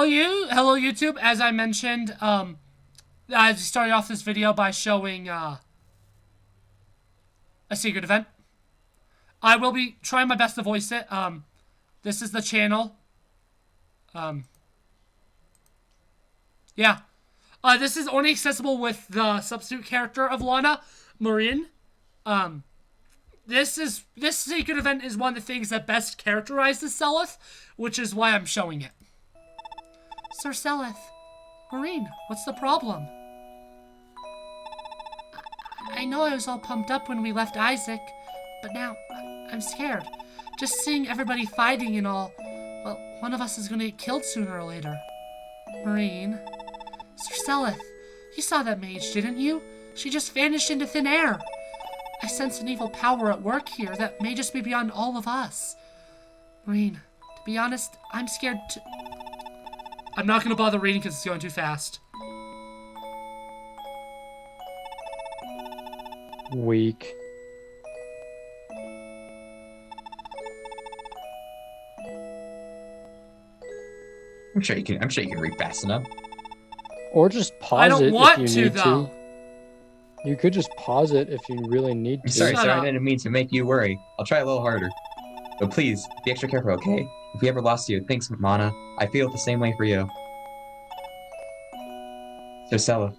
hello YouTube. As I mentioned, I started off this video by showing a secret event. I will be trying my best to voice it. This is the channel. Yeah. This is only accessible with the substitute character of Lana, Maureen. This secret event is one of the things that best characterizes Selith, which is why I'm showing it. Sir Selith, Maureen, what's the problem? I know I was all pumped up when we left Isaac, but now I'm scared. Just seeing everybody fighting and all, well, one of us is gonna get killed sooner or later. Maureen. Sir Selith, you saw that mage, didn't you? She just vanished into thin air. I sense an evil power at work here that may just be beyond all of us. Maureen, to be honest, I'm scared to... I'm not gonna bother reading because it's going too fast. Weak. I'm sure you can read fast enough. Or just pause it I don't want if you need though. to. You could just pause it if you really need to. I'm sorry, Shut sir. up. I didn't mean to make you worry. I'll try a little harder. But please, be extra careful, okay? If we ever lost you, thanks, Mana. I feel the same way for you. So, Sella.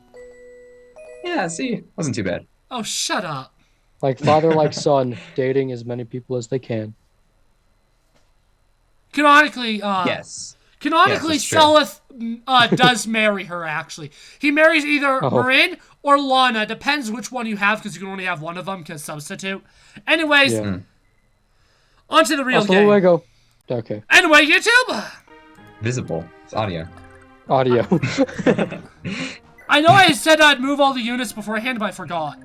Yeah, see? Wasn't too bad. Oh, shut up. Like father, like son, dating as many people as they can. Canonically, Yes. Canonically, Yes, that's Selith does marry her, actually. He marries either Oh. Marin or Lana. Depends which one you have, because you can only have one of them, because substitute. Anyways, Yeah. on to the real Hasta game. luego. Okay. Anyway, YouTube! Visible. It's audio. Audio. I know I said I'd move all the units beforehand, but I forgot.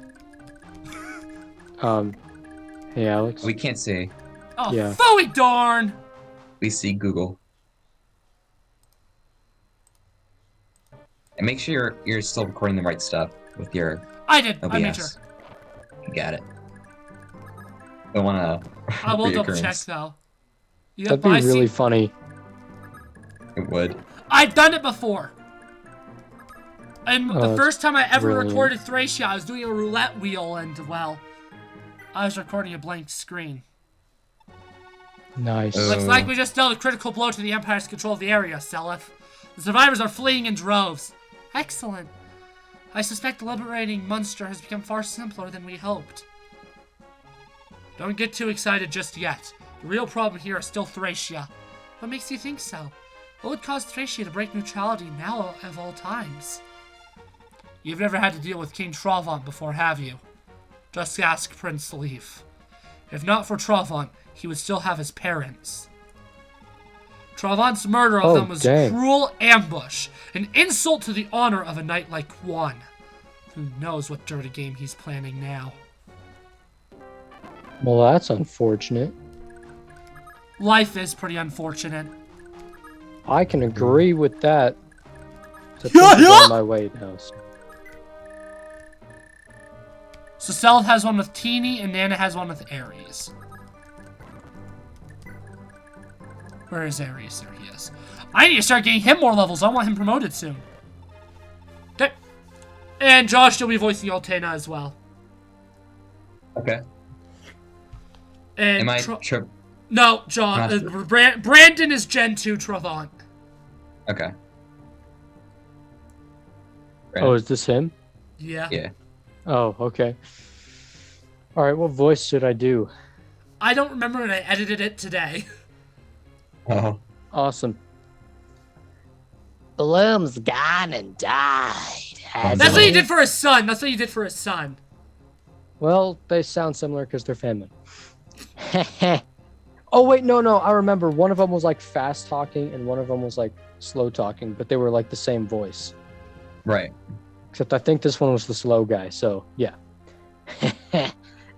Hey Alex. We can't see. Oh, Yeah. phooey darn! We see Google. And make sure you're still recording the right stuff with your I did. OBS. I made sure. You got it. Don't want to. I will double check, though. Yep, That'd be I really see. funny. It would. I've done it before. And the that's first time I ever brilliant. recorded Thracia, I was doing a roulette wheel, and, well, I was recording a blank screen. Nice. Looks like we just dealt a critical blow to the Empire's control of the area, Selith. The survivors are fleeing in droves. Excellent. I suspect liberating Munster has become far simpler than we hoped. Don't get too excited just yet. The real problem here is still Thracia. What makes you think so? What would cause Thracia to break neutrality now of all times? You've never had to deal with King Travant before, have you? Just ask Prince Leaf. If not for Travant, he would still have his parents. Travant's murder of them was a cruel ambush, an insult to the honor of a knight like Quan. Who knows what dirty game he's planning now? Well, that's unfortunate. Life is pretty unfortunate. I can agree with that. To Yeah, think yeah. on my way now. So Selith has one with Teeny, and Nana has one with Ares. Where is Ares? There he is. I need to start getting him more levels. I want him promoted soon. Okay. And Josh, you'll be voicing Altena as well. Okay. And Am I No, John. Brandon is Gen 2 Travant. Okay. Oh, is this him? Yeah. Yeah. Oh, okay. All right, what voice should I do? I don't remember, and I edited it today. Oh. Awesome. Bloom's gone and died. That's what you did for his son. That's what you did for his son. Well, they sound similar because they're feminine. Oh, wait, no. I remember. One of them was like fast talking and one of them was like slow talking, but they were like the same voice. Right. Except I think this one was the slow guy, so yeah.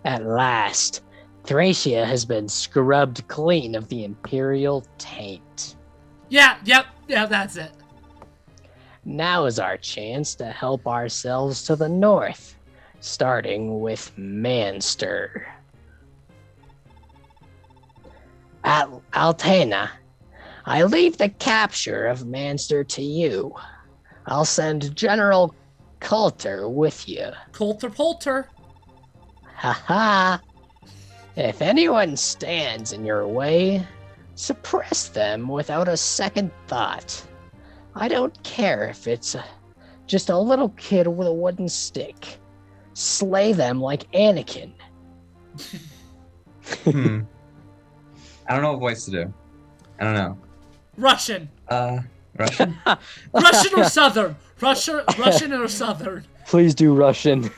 At last, Thracia has been scrubbed clean of the Imperial taint. Yeah, that's it. Now is our chance to help ourselves to the north, starting with Manster. Altena, I leave the capture of Manster to you. I'll send General Coulter with you. Coulter Polter. Haha. If anyone stands in your way, suppress them without a second thought. I don't care if it's just a little kid with a wooden stick. Slay them like Anakin. I don't know what voice to do. I don't know. Russian. Russian? Russian or Southern? Russian or Southern? Please do Russian.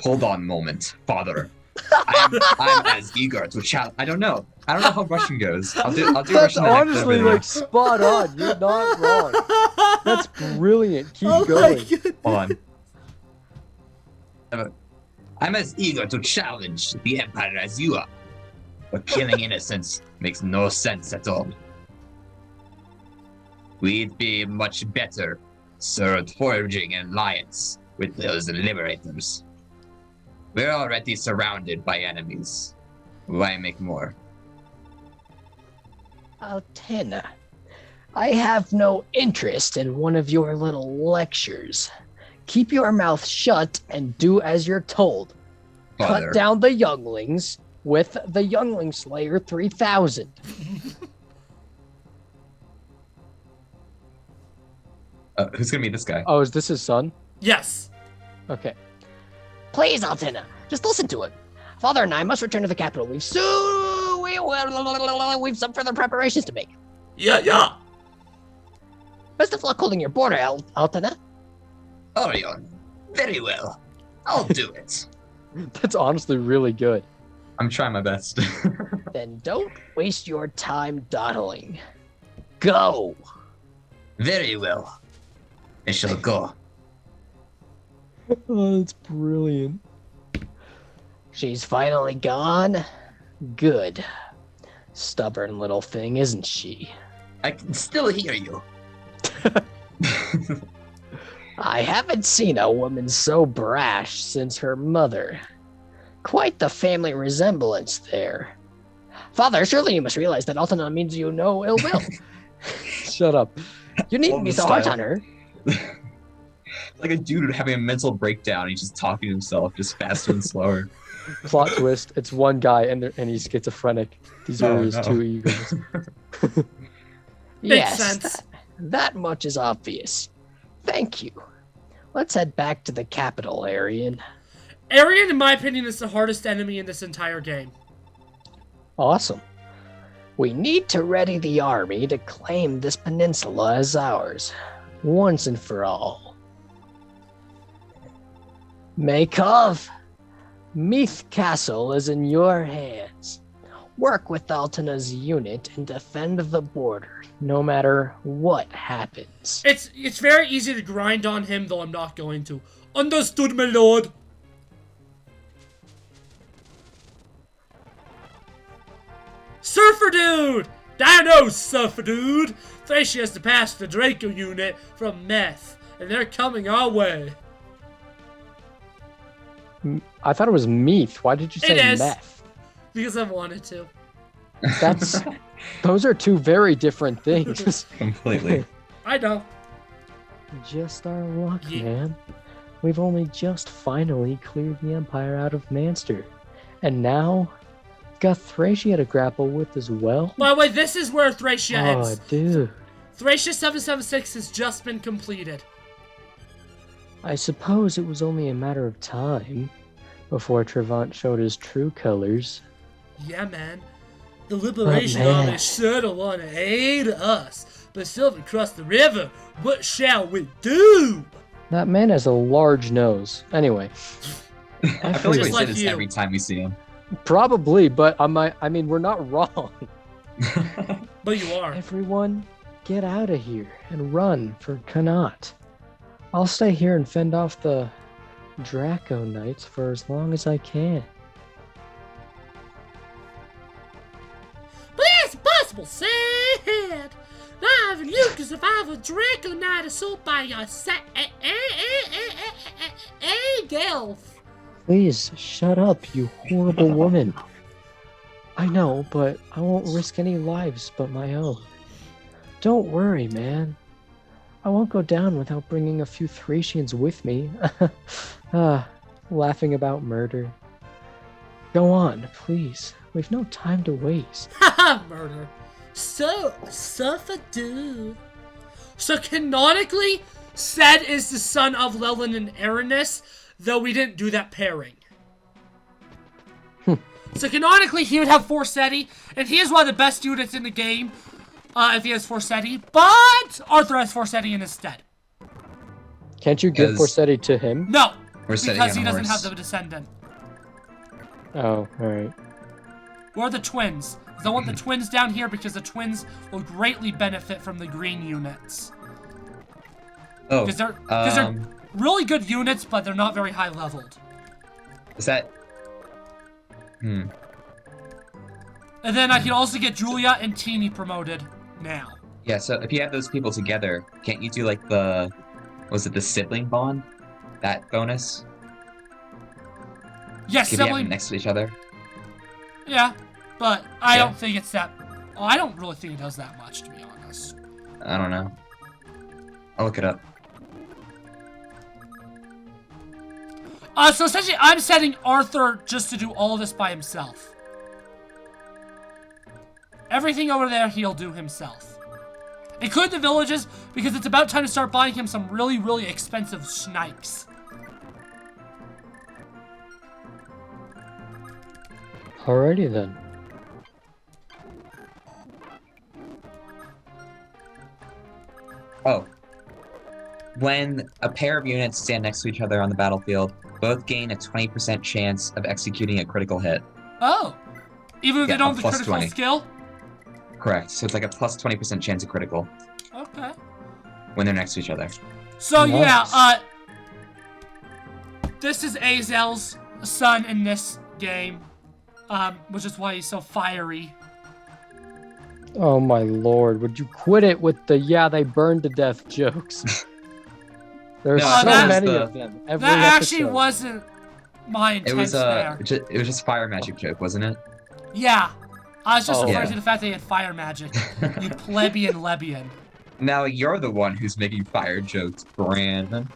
Hold on a moment, father. I'm as eager to challenge. I don't know how Russian goes. I'll do That's Russian. honestly in the like next spot on. You're not wrong. That's brilliant. Keep Oh going. my God. Hold on. I'm as eager to challenge the Empire as you are, but killing innocents makes no sense at all. We'd be much better served forging an alliance with those liberators. We're already surrounded by enemies. Why make more? Altena, I have no interest in one of your little lectures. Keep your mouth shut and do as you're told. Father. Cut down the younglings with the Youngling Slayer 3000. Who's gonna be this guy? Oh, is this his son? Yes. Okay. Please, Altena, just listen to it. Father and I must return to the capital. We've some further preparations to make. Yeah. Best of luck holding your border, Altena. Orion. Very well. I'll do it. That's honestly really good. I'm trying my best. Then don't waste your time dawdling. Go! Very well. I shall go. Oh, that's brilliant. She's finally gone? Good. Stubborn little thing, isn't she? I can still hear you. I haven't seen a woman so brash since her mother. Quite the family resemblance there. Father, surely you must realize that Altena means you no ill will. Shut up. You needn't Love be the so hard style. on her. Like a dude having a mental breakdown. He's just talking to himself, just faster and slower. Plot twist. It's one guy and he's schizophrenic. These are Oh, his no. two egos. Makes Yes, sense. that much is obvious. Thank you. Let's head back to the capital, Arian. Arian, in my opinion, is the hardest enemy in this entire game. Awesome. We need to ready the army to claim this peninsula as ours, once and for all. Makov, Meath Castle is in your hands. Work with Altena's unit and defend the border, no matter what happens. It's very easy to grind on him, though I'm not going to. Understood, my lord. Surfer dude! I know, Surfer dude! Thracia has to pass the Draco unit from Meth, and they're coming our way. I thought it was Meath. Why did you say It is. meth? Because I wanted to. That's those are two very different things. Completely. I know. Just our luck, Yeah. man. We've only just finally cleared the Empire out of Manster. And now got Thracia to grapple with as well. By the way, this is where Thracia Oh, ends. dude. Thracia 776 has just been completed. I suppose it was only a matter of time before Trevant showed his true colors. Yeah, man. The Liberation man. Army sure don't want to aid us, but still have crossed the river. What shall we do? That man has a large nose. Anyway, I feel like we Just say like this you. every time we see him. probably, but I mean, we're not wrong. But you are. Everyone, get out of here and run for Connaught. I'll stay here and fend off the Draco Knights for as long as I can. But that's impossible, sad. Not even you can survive a Draco Knight assault by yourself. Elf. Please, shut up, you horrible woman. I know, but I won't risk any lives but my own. Don't worry, man. I won't go down without bringing a few Thracians with me. Laughing about murder. Go on, please. We've no time to waste. Haha, murder. So for do. So canonically, Sed is the son of Lelin and Aranis, though we didn't do that pairing. So canonically, he would have Forseti, and he is one of the best units in the game, if he has Forseti, but Arthur has Forseti in his stead. Can't you give Forseti to him? No, Forseti because he on a doesn't horse. have the descendant. Oh, alright. Or the twins. I want the twins down here because the twins will greatly benefit from the green units. Oh, Because they're really good units, but they're not very high leveled. is that... And then I can also get Julia and Teeny promoted now. Yeah, so if you have those people together, can't you do like the... Was it the sibling bond? That bonus? Yes, If you have them sibling. next to each other? Yeah, but I Yeah. don't think it's that. Oh, I don't really think it does that much, to be honest. I don't know. I'll look it up. So essentially, I'm setting Arthur just to do all this by himself. Everything over there, he'll do himself. Include the villages, because it's about time to start buying him some really, really expensive snipes. Alrighty then. Oh. When a pair of units stand next to each other on the battlefield, both gain a 20% chance of executing a critical hit. Oh. Even if Yeah, they don't a have the plus critical 20. skill? Correct. So it's like a plus 20% chance of critical Okay. when they're next to each other. So Nice. yeah, this is Azel's son in this game, which is why he's so fiery. Oh my lord, would you quit it with the "yeah, they burned to death" jokes? There's No, so that- many the- of them. Every That actually episode. wasn't my intent It was there. it was just fire magic joke, wasn't it? Yeah, I was just Oh. referring Yeah. to the fact that he had fire magic. You plebeian lebian. Now you're the one who's making fire jokes, Brandon.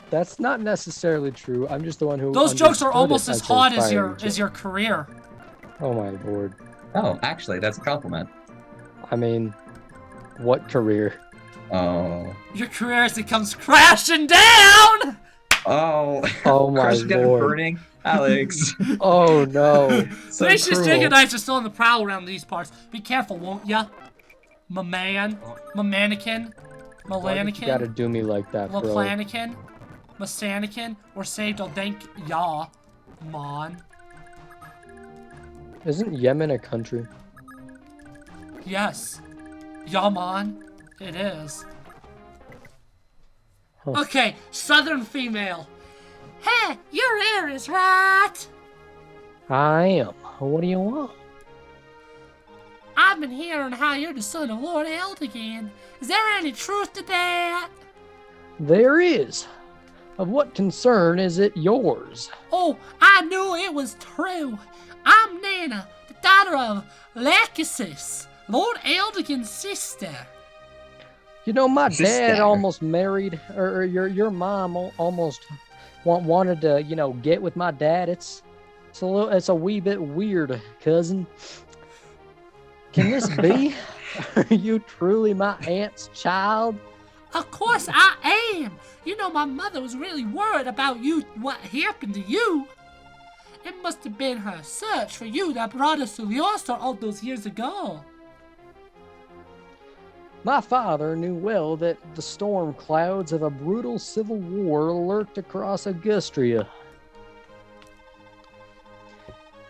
That's not necessarily true. I'm just the one who. Those jokes are understood almost it as a hot as fire your joke. career. Oh my lord. Oh, actually, that's a compliment. I mean, what career? Oh. Your career as it comes crashing down. Oh. Oh my Crushing down and lord. burning, Alex. Oh no. So Gracious cruel. Jigganites are still on the prowl around these parts. Be careful, won't ya? My man, my mannequin, my Why did you gotta lanikin, do me like that, my bro? planikin, my sanikin, or saved I'll thank ya, mon. Isn't Yemen a country? Yes. Yaman. It is. Huh. Okay, southern female. Hey, your hair is right. I am. What do you want? I've been hearing how you're the son of Lord Eldigan. Is there any truth to that? There is. Of what concern is it yours? Oh, I knew it was true. I'm Nana, the daughter of Lachesis, Lord Eldigan's sister. You know, my Is this dad dagger? almost married, or your mom almost wanted to, get with my dad. It's a wee bit weird, cousin. Can this be? Are you truly my aunt's child? Of course I am. You know my mother was really worried about you, what happened to you. It must have been her search for you that brought us to Leoster all those years ago. My father knew well that the storm clouds of a brutal civil war lurked across Augustria.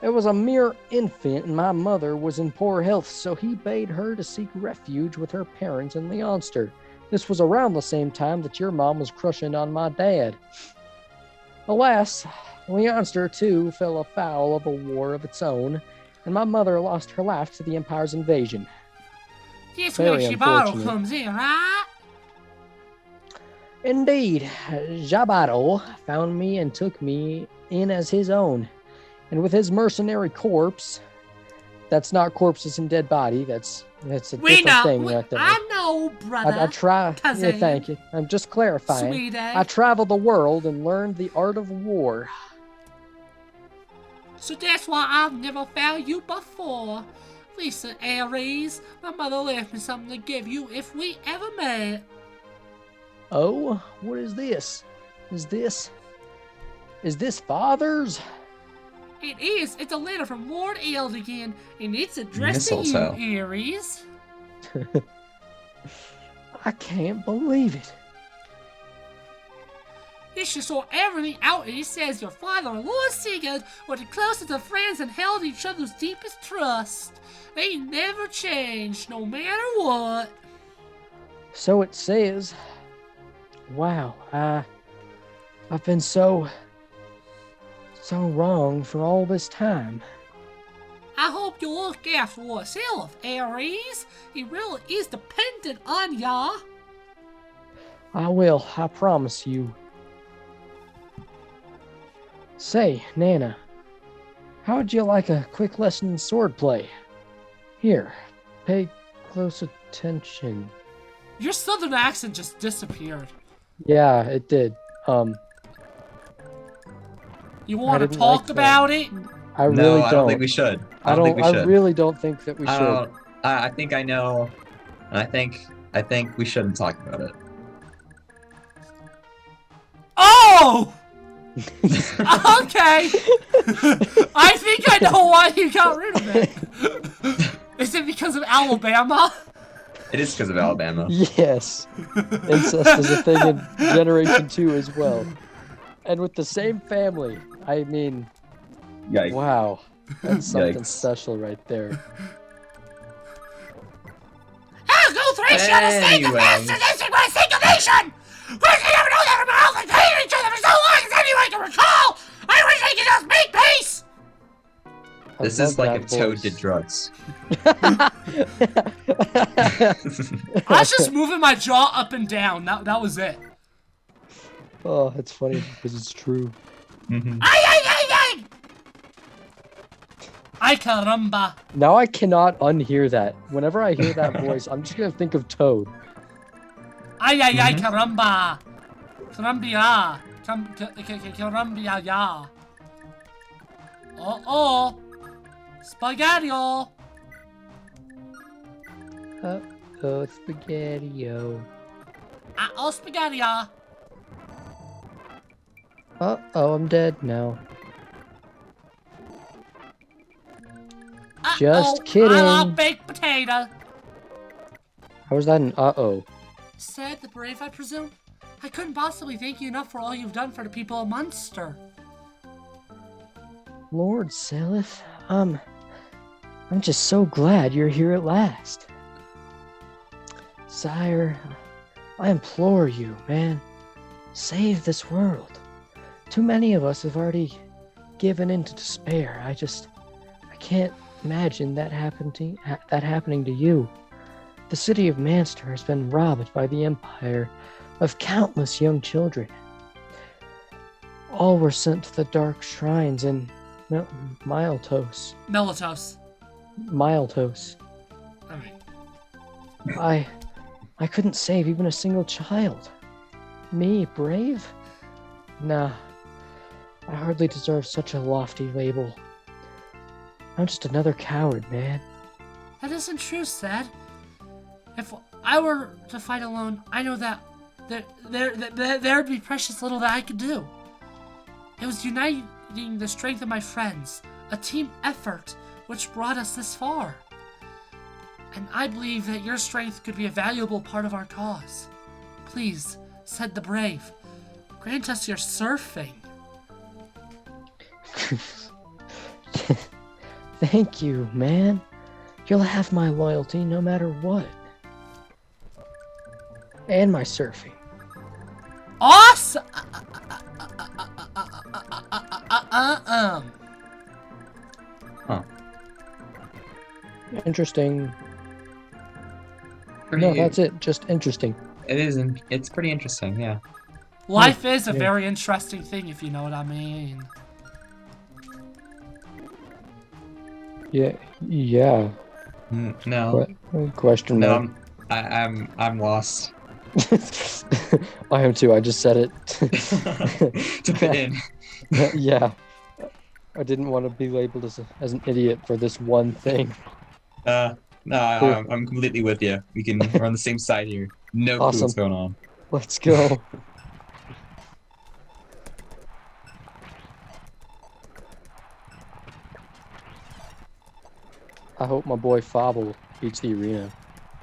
It was a mere infant, and my mother was in poor health, so he bade her to seek refuge with her parents in Leonster. This was around the same time that your mom was crushing on my dad. Alas, Leonster too fell afoul of a war of its own, and my mother lost her life to the Empire's invasion. This Very where Shibaro unfortunate. comes in, right? Indeed, Jabaro found me and took me in as his own. And with his mercenary corpse, that's not corpses and dead body, that's It's a We different know. thing right there. I know, brother. I try. cousin, Yeah, thank you. I'm just clarifying. Sweetie. I traveled the world and learned the art of war. So that's why I've never found you before. Listen, Aries, my mother left me something to give you if we ever met. Oh, what is this? Is this father's? It is. It's a letter from Lord Eldigan, and it's addressed to Mistletoe. you, Aries. I can't believe it. This should sort everything out, and it says your father and Lord Sigurd were the closest of friends and held each other's deepest trust. They never changed, no matter what. So it says. Wow, I've been so wrong for all this time. I hope you look after yourself, Aries. He really is dependent on ya. I will, I promise you. Say, Nana, how would you like a quick lesson in swordplay? Here, pay close attention. Your southern accent just disappeared. Yeah, it did. You want to didn't talk like that. about it? I really No, don't. I don't think we should. I don't think we should. I really don't think that we I should. don't- I think I know. And I think we shouldn't talk about it. Oh! Okay. I think I know why you got rid of it. Is it because of Alabama? It is because of Alabama. Yes. Incest is a thing in Generation 2 as well. And with the same family. I mean, Yikes. wow. That's something Yikes. special right there. I'll go three shadows state the Anyway. best tradition with a single nation! First, I never know that our mouths have hated each other for so long as anyone can recall! I wish they could just make peace! I This love is like if that Toad voice. did drugs. I was just moving my jaw up and down. That was it. Oh, it's funny because it's true. Mhm. Ay, ay, ay, ay! Ay, caramba. Now I cannot unhear that. Whenever I hear that voice, I'm just gonna think of Toad. Ay, ay, ay, caramba. Carambia. Carambia, ya. Uh-oh. Spaghetti-o. Uh-oh, spaghetti-o. Uh-oh, spaghetti-o. Uh-oh, I'm dead now. Uh-oh, Just kidding. I love baked potato. How was that an uh-oh? Said the brave, I presume? I couldn't possibly thank you enough for all you've done for the people of Munster. Lord Selith, I'm just so glad you're here at last. Sire, I implore you, man, save this world. Too many of us have already given in to despair. I can't imagine that happening to you. The city of Manster has been robbed by the Empire of countless young children. All were sent to the dark shrines in Miltos. Melitos. Miltos. Alright. I couldn't save even a single child. Me, brave? Nah. I hardly deserve such a lofty label. I'm just another coward, man. That isn't true, Sad. If I were to fight alone, I know that there'd be precious little that I could do. It was uniting the strength of my friends, a team effort, which brought us this far. And I believe that your strength could be a valuable part of our cause. Please, said the brave, grant us your surfing. Thank you, man. You'll have my loyalty no matter what. And my surfing. Awesome! Huh. Interesting. Pretty, No, that's it. Just interesting. It is. It's pretty interesting. Yeah. Life is a Yeah. very interesting thing, if you know what I mean. Yeah. No. Question No, mark. I'm lost. I am too. I just said it. To fit in. Yeah. I didn't want to be labeled as an idiot for this one thing. No, Cool. I'm completely with you. We're on the same side here. No clue Awesome. what's going on. Let's go. I hope my boy Fobble beats the arena.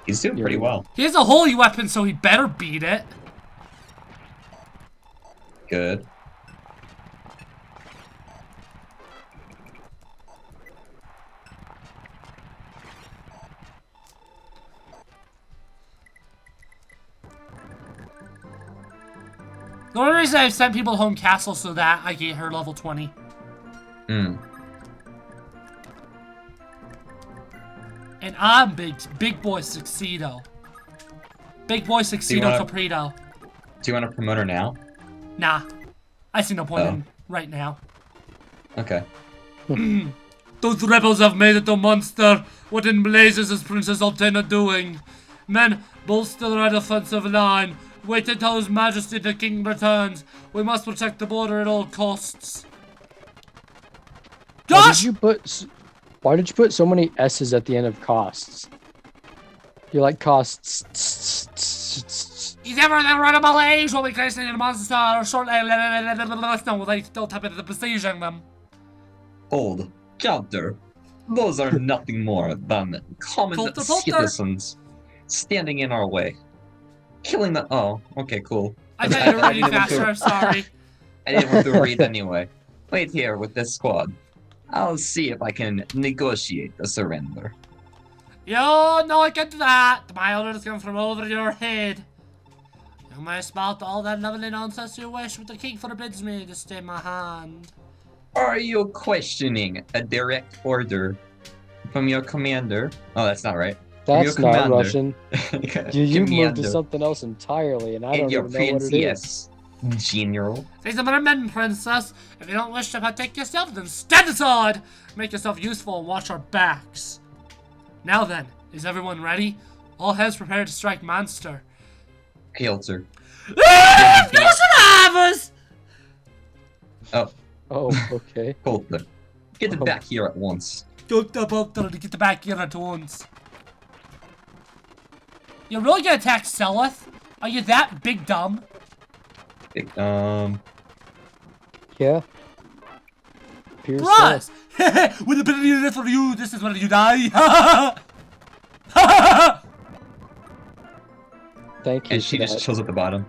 He's doing pretty well. He has a holy weapon, so he better beat it. Good. The only reason I've sent people to home castle so that I get her level 20. Hmm. And I'm big boy Succedo. Big boy Succedo Caprito. Do you want to promote her now? Nah. I see no point in right now. Okay. Those rebels have made it a monster. What in blazes is Princess Altena doing? Men, bolster the right offensive line. Wait until His Majesty the King returns. We must protect the border at all costs. Gosh! Why did you put so many S's at the end of costs? You're like costs. He's ever the incredible age will be creating a monster shortly. No, they don't have it besieging them. Hold. Counter. Those are nothing more than common Coulter. citizens standing in our way. Killing the. Oh, okay, cool. I thought you were reading faster, I'm sorry. I didn't want to read anyway. Wait here with this squad. I'll see if I can negotiate a surrender. Yo, no, I can't do that. My orders come from over your head. You may spout all that lovely nonsense you wish, but the king forbids me to stay my hand. Are you questioning a direct order from your commander? Oh, that's not right. That's not Russian. You moved to Commander. something else entirely, and I don't your even know what it is. princess, General. Say some other men, princess. If you don't wish to partake yourself, then stand aside. Make yourself useful and watch our backs. Now then, is everyone ready? All heads prepared to strike monster. Kilter. No survivors! Oh, okay. Coulter. Get it back here at once. Get the back here at once. You're really gonna attack Seleth? Are you that big dumb? Yeah. Appears Bruh! so. With a bit of unit for you, this is where you die. Thank you. And she just chills at the bottom.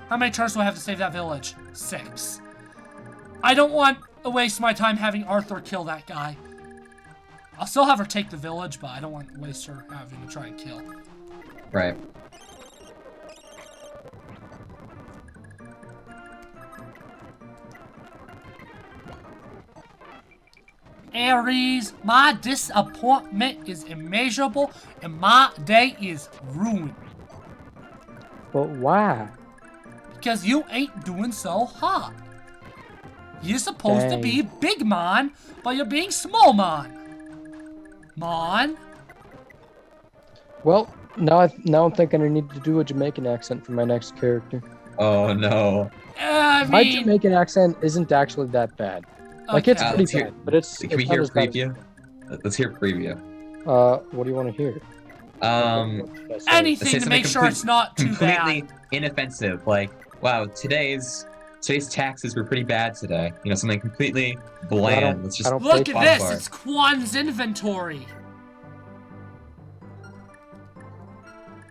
How many turns do I have to save that village? 6. I don't want to waste my time having Arthur kill that guy. I'll still have her take the village, but I don't want to waste her having to try and kill. Right. Aries, my disappointment is immeasurable and my day is ruined. But why? Because you ain't doing so hot. You're supposed to be big man, but you're being small man. Man? Well, now I'm thinking I need to do a Jamaican accent for my next character. Oh no. I My mean, Jamaican accent isn't actually that bad. Like, it's okay. pretty bad, but it's Can we not hear as bad preview? Let's hear preview. What do you want to hear? Anything Say to make something sure it's not too completely bad. inoffensive. Like, wow, today's taxes were pretty bad today. You know, something completely bland. Let's just Look at pop this, bar. it's Quan's inventory.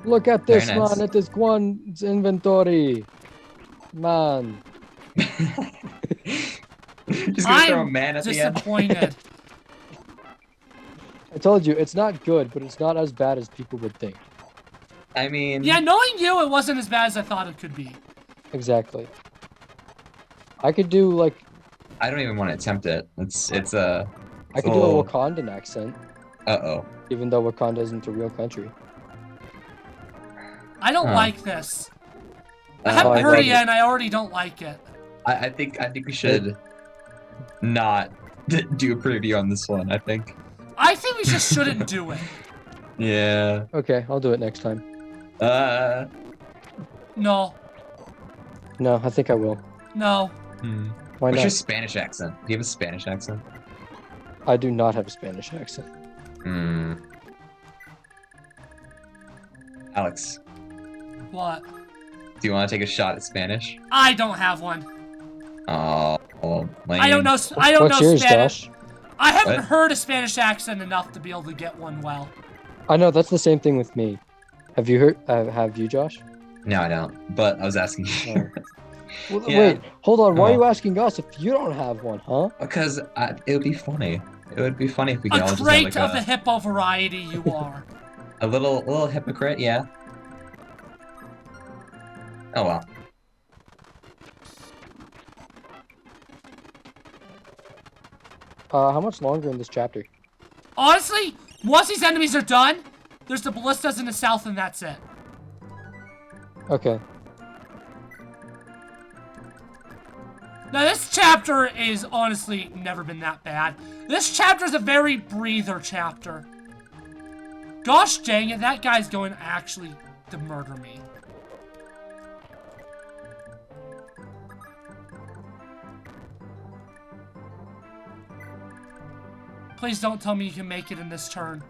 Look at this, Very nice. man. It is Guan's inventory. Man. Just gonna throw a I'm man at the end. disappointed. I told you, it's not good, but it's not as bad as people would think. I mean, Yeah, knowing you, it wasn't as bad as I thought it could be. Exactly. I could do, like, I don't even want to attempt it. I I could do a Wakandan accent, Uh-oh. even though Wakanda isn't a real country. I don't Huh. like this. I I haven't I heard love it yet, and I already don't like it. I think we should not do a preview on this one. I think. I think we just shouldn't do it. Yeah. Okay, I'll do it next time. No. No, I think I will. No. Why What's not? your Spanish accent? Do you have a Spanish accent? I do not have a Spanish accent. Alex, What? do you want to take a shot at Spanish? I don't have one. Oh, lame. I don't know. I don't What's know yours, Spanish. Josh? I haven't What? heard a Spanish accent enough to be able to get one well. I know that's the same thing with me. Have you heard? Have you, Josh? No, I don't. But I was asking you. Well, Yeah. Wait, hold on. Why are Oh. you asking us if you don't have one, huh? Because it would be funny. It would be funny if we could all A just have crate like of the hippo variety you are. a little hypocrite, yeah. Oh well. How much longer in this chapter? Honestly, once these enemies are done, there's the ballistas in the south and that's it. Okay. Now this chapter is honestly never been that bad. This chapter is a very breather chapter. Gosh dang it, that guy's going actually to murder me. Please don't tell me you can make it in this turn.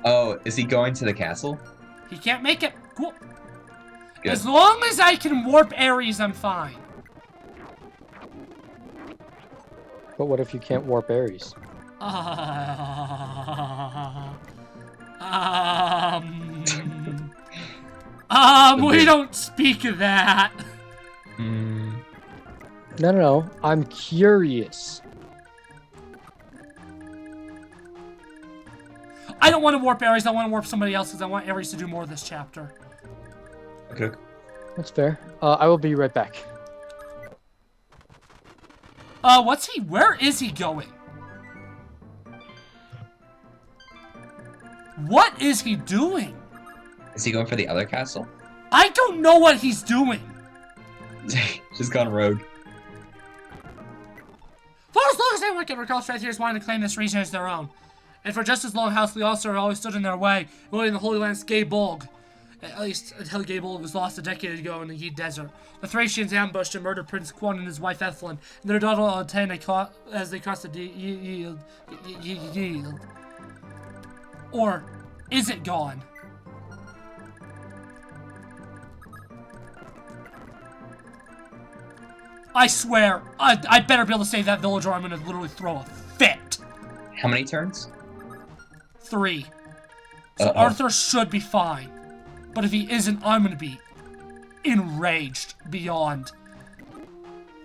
Oh, is he going to the castle? He can't make it. Cool. Good. As long as I can warp Ares, I'm fine. But what if you can't warp Ares? We don't speak of that. No. I'm curious. I don't want to warp Ares. I want to warp somebody else because I want Ares to do more of this chapter. Okay. That's fair. I will be right back. Where is he going? What is he doing? Is he going for the other castle? I don't know what he's doing. Just gone rogue. For as long as anyone can recall, Strathers wanted to claim this region as their own. And for just as long, House Leoster always stood in their way, ruling the Holy Land's Gay Bolg. At least until Gay Bolg was lost a decade ago in the Yid Desert. The Thracians ambushed and murdered Prince Quan and his wife Ethelyn, and their daughter Altena as they crossed the Yield. Or is it gone? I swear, I better be able to save that village or I'm gonna literally throw a fit. How many turns? 3. So Uh-oh. Arthur should be fine. But if he isn't, I'm gonna be enraged beyond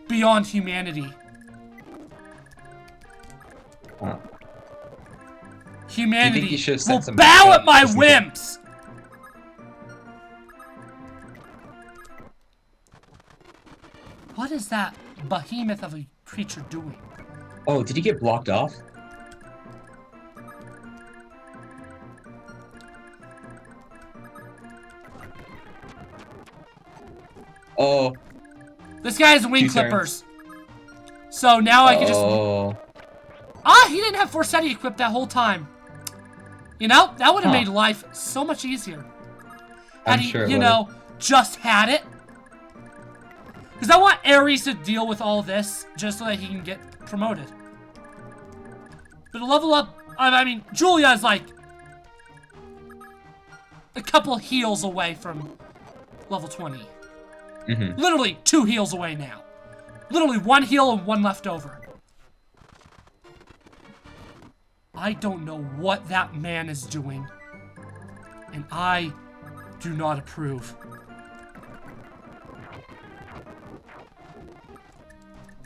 humanity. Huh. Humanity you should have will sent some bow backup at my just in case? whims! What is that behemoth of a creature doing? Oh, did he get blocked off? Oh. This guy has wing 2 turns. clippers. So now I can just... Oh. Ah, he didn't have Forseti equipped that whole time. You know, that would have Huh. made life so much easier. I'm Had he, sure it you would. know, just had it. Because I want Ares to deal with all this, just so that he can get promoted. But to level up, I mean, Julia is like a couple heals away from level 20. Mm-hmm. Literally 2 heals away now. Literally 1 heal and 1 left over. I don't know what that man is doing. And I do not approve.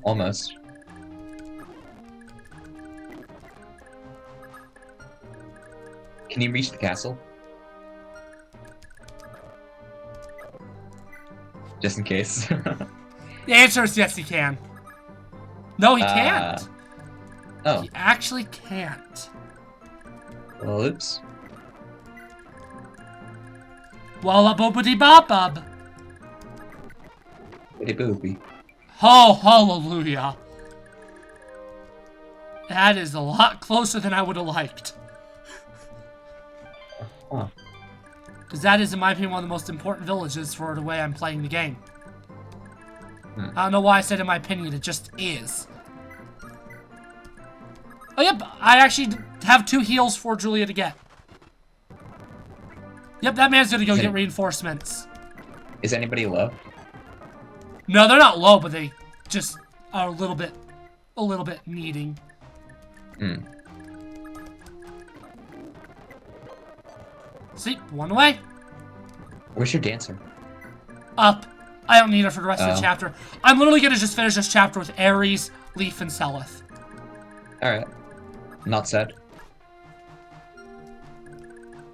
Almost. Can you reach the castle? Just in case. The answer is yes, he can. No, he can't. Oh. He actually can't. Well, oops. Walla boobity bop bub. Bitty boopy. Oh, hallelujah. That is a lot closer than I would have liked. Huh. Because that is, in my opinion, one of the most important villages for the way I'm playing the game. I don't know why I said in my opinion, it just is. Oh, yep, I actually have 2 heals for Julia to get. Yep, that man's gonna go get reinforcements. Is anybody low? No, they're not low, but they just are a little bit needing. See, one away. Where's your dancer? Up. I don't need her for the rest of the chapter. I'm literally gonna just finish this chapter with Ares, Leaf, and Seleth. Alright. Not sad.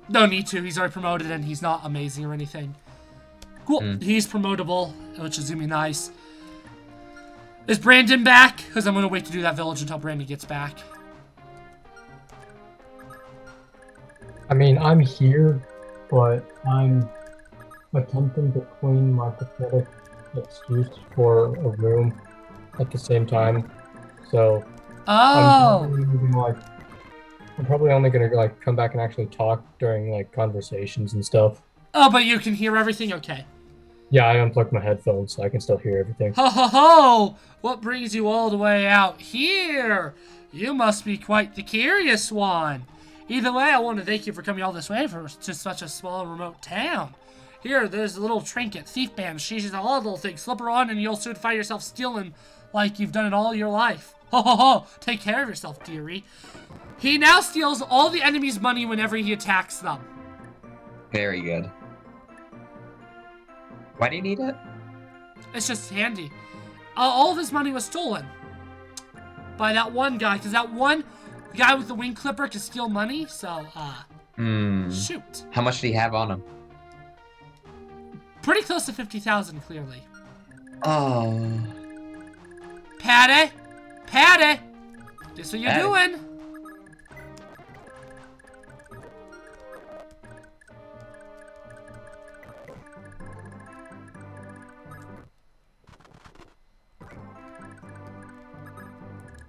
No need to. He's already promoted and he's not amazing or anything. Cool. He's promotable, which is gonna be nice. Is Brandon back? Because I'm gonna wait to do that village until Brandon gets back. I mean, I'm here, but I'm attempting to clean my pathetic excuse for a room at the same time. So Oh. I'm probably only gonna like come back and actually talk during like conversations and stuff. Oh, but you can hear everything? Okay. Yeah, I unplugged my headphones so I can still hear everything. Ho ho ho! What brings you all the way out here? You must be quite the curious one. Either way, I want to thank you for coming all this way to such a small and remote town. Here, there's a little trinket, thief band. She's a little thing. Slip her on and you'll soon find yourself stealing like you've done it all your life. Ho ho ho! Take care of yourself, dearie. He now steals all the enemy's money whenever he attacks them. Very good. Why do you need it? It's just handy. All of his money was stolen by that one guy, because that one guy with the wing clipper can steal money, so, shoot. How much do you have on him? Pretty close to 50,000, clearly. Oh. Patty! Patty! Guess what you're Patty. doing?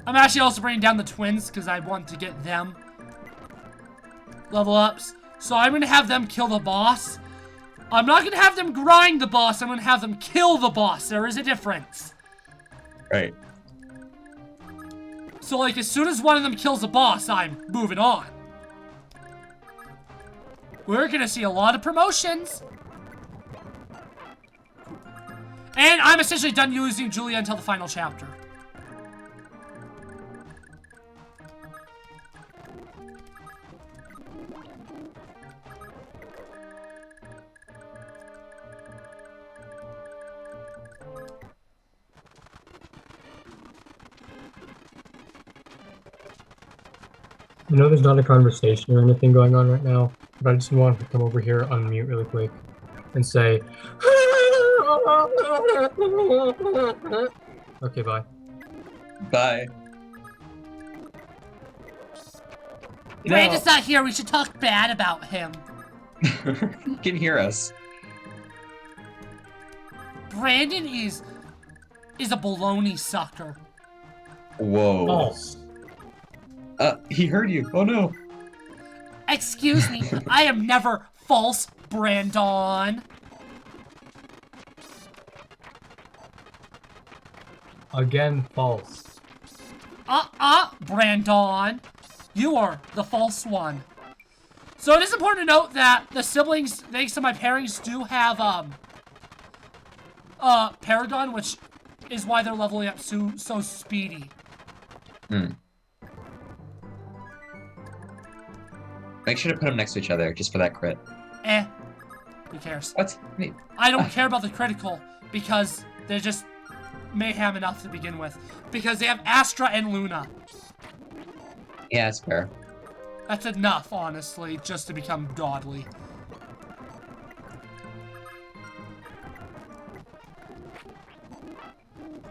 I'm actually also bringing down the twins because I want to get them level ups. So I'm going to have them kill the boss. I'm not going to have them grind the boss. I'm going to have them kill the boss. There is a difference. Right. So, like, as soon as one of them kills the boss, I'm moving on. We're going to see a lot of promotions. And I'm essentially done using Julia until the final chapter. You know, there's not a conversation or anything going on right now, but I just want to come over here, unmute really quick, and say, okay, bye. Bye. Brandon's not here. We should talk bad about him. You can hear us. Brandon is a baloney sucker. Whoa. False. He heard you. Oh no. Excuse me, I am never false, Brandon. Again, false. Brandon. You are the false one. So it is important to note that the siblings, thanks to my parents, do have, Paragon, which is why they're leveling up so speedy. Make sure to put them next to each other just for that crit. Who cares? What? I don't care about the critical, because they're just mayhem enough to begin with. Because they have Astra and Luna. Yeah, that's fair. That's enough, honestly, just to become godly.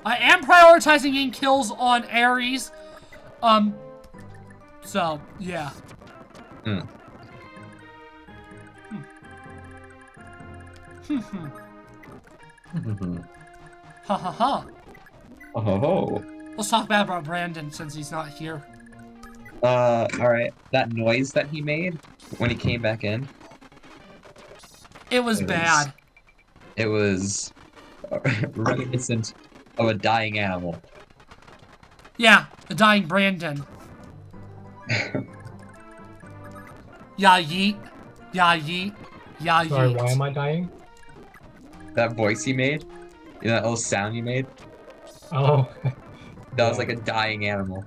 I am prioritizing getting kills on Ares. So, yeah. Ha ha ha. Oh. Let's talk bad about Brandon since he's not here. Alright. That noise that he made when he came back in. It was bad. It was reminiscent of a dying animal. Yeah, a dying Brandon. Yeah, yeet. Yeah, yeet. Yeah, yeet. Sorry, why am I dying? That voice he made? You know, that little sound you made? Oh. That was like a dying animal.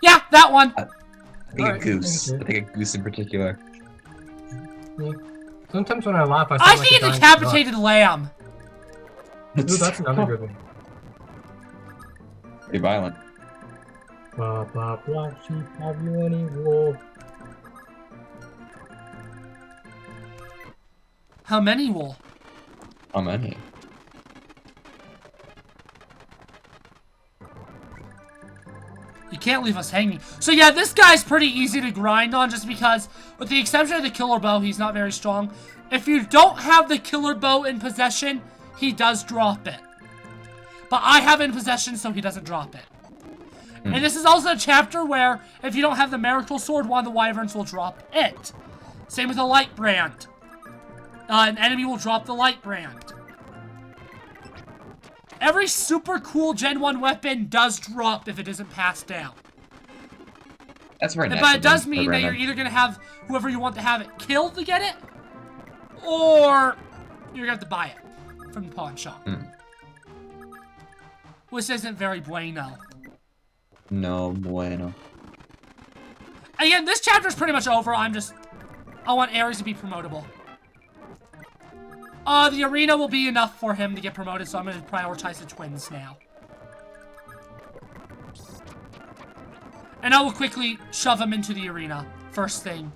Yeah, that one. I think Alright, a goose. I thank think a goose in particular. Yeah. Sometimes when I laugh, I sound I like think a a dying decapitated lamb. duck. Ooh, that's another good one. Pretty violent. Baba, black sheep, have you any wool? How many wool? How many? You can't leave us hanging. So yeah, this guy's pretty easy to grind on just because, with the exception of the killer bow, he's not very strong. If you don't have the killer bow in possession, he does drop it. But I have it in possession, so he doesn't drop it. And this is also a chapter where, if you don't have the miracle sword, one of the wyverns will drop it. Same with the light brand. An enemy will drop the light brand. Every super cool Gen 1 weapon does drop if it isn't passed down. That's very nice. But it does mean that you're either going to have whoever you want to have it killed to get it, or you're going to have to buy it from the pawn shop. Which isn't very bueno. No bueno. Again, this chapter's pretty much over. I want Ares to be promotable. The arena will be enough for him to get promoted, so I'm going to prioritize the twins now. And I will quickly shove him into the arena. First thing.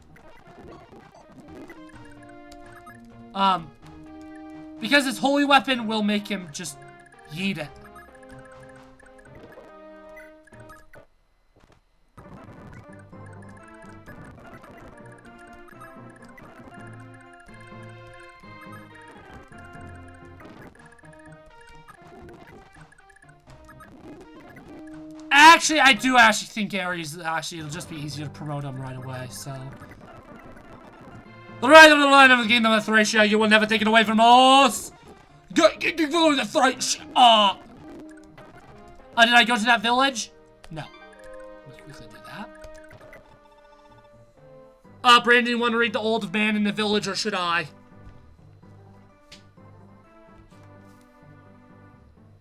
Because his holy weapon will make him just yeet it. Actually, I do actually think Ares, it'll just be easier to promote him right away, so. The right of the line of the kingdom of Thracia, you will never take it away from us! Get the village of Thracia! Did I go to that village? No. Let's quickly do that. Brandon, you want to read the old man in the village, or should I?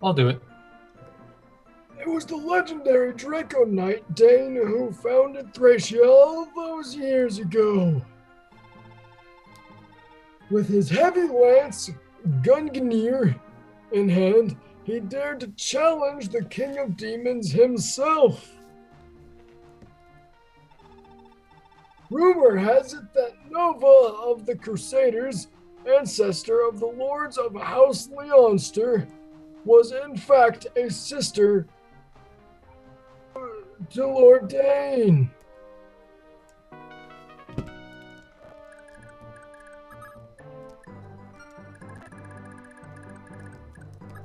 I'll do it. It was the legendary Draco Knight Dane who founded Thracia all those years ago. With his heavy lance, Gungnir, in hand, he dared to challenge the King of Demons himself. Rumor has it that Nova of the Crusaders, ancestor of the Lords of House Leonster, was in fact a sister to Lord Dane.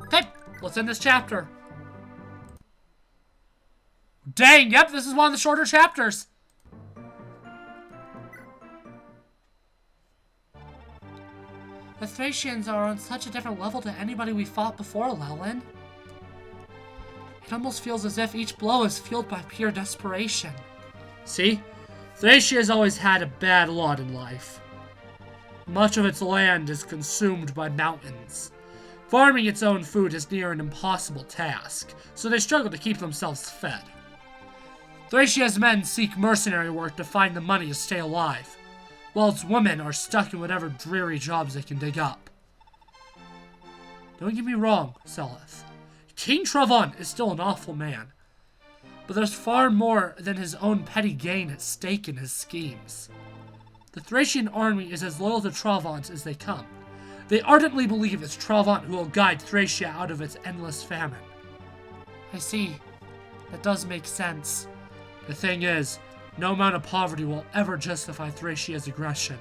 Okay, let's end this chapter. Dang, yep, this is one of the shorter chapters. The Thracians are on such a different level to anybody we fought before, Lelin. It almost feels as if each blow is fueled by pure desperation. See? Thracia has always had a bad lot in life. Much of its land is consumed by mountains. Farming its own food is near an impossible task, so they struggle to keep themselves fed. Thracia's men seek mercenary work to find the money to stay alive, while its women are stuck in whatever dreary jobs they can dig up. Don't get me wrong, Seleth. King Travant is still an awful man, but there's far more than his own petty gain at stake in his schemes. The Thracian army is as loyal to Travant as they come. They ardently believe it's Travant who will guide Thracia out of its endless famine. I see. That does make sense. The thing is, no amount of poverty will ever justify Thracia's aggression.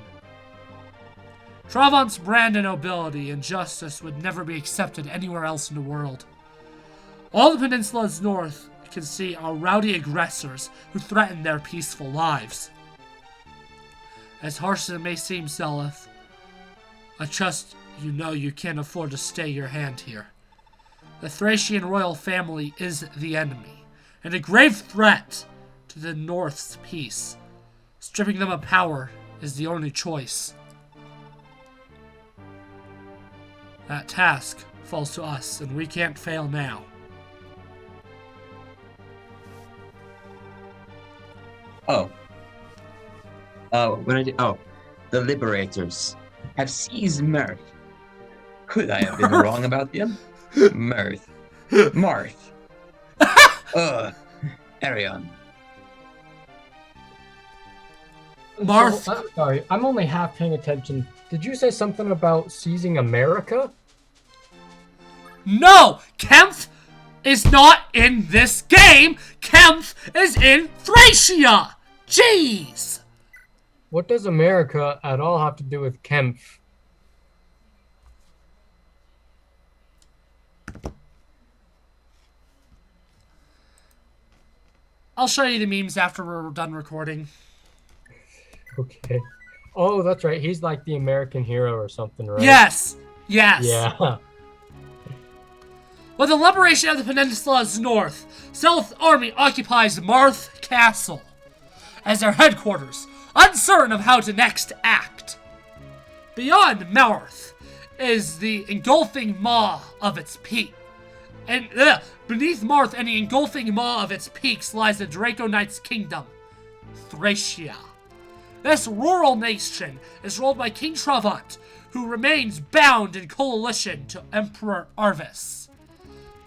Travant's brand of nobility and justice would never be accepted anywhere else in the world. All the peninsula's north can see are rowdy aggressors who threaten their peaceful lives. As harsh as it may seem, Seleth, I trust you know you can't afford to stay your hand here. The Thracian royal family is the enemy, and a grave threat to the North's peace. Stripping them of power is the only choice. That task falls to us, and we can't fail now. The Liberators have seized Mirth. Could I have been wrong about them? Mirth. Marth. Arion. Marth. So, I'm sorry, I'm only half paying attention. Did you say something about seizing America? No! Kemph is not in this game! Kemph is in Thracia! Jeez! What does America at all have to do with Kempf? I'll show you the memes after we're done recording. Okay. Oh, that's right. He's like the American hero or something, right? Yes! Yes! Yeah. With the liberation of the peninsula's north, Seleth's army occupies Marth Castle as their headquarters, uncertain of how to next act. Beyond Marth is the engulfing maw of its peak. And beneath Marth and the engulfing maw of its peaks lies the Draco Knight's kingdom, Thracia. This rural nation is ruled by King Travant, who remains bound in coalition to Emperor Arvis.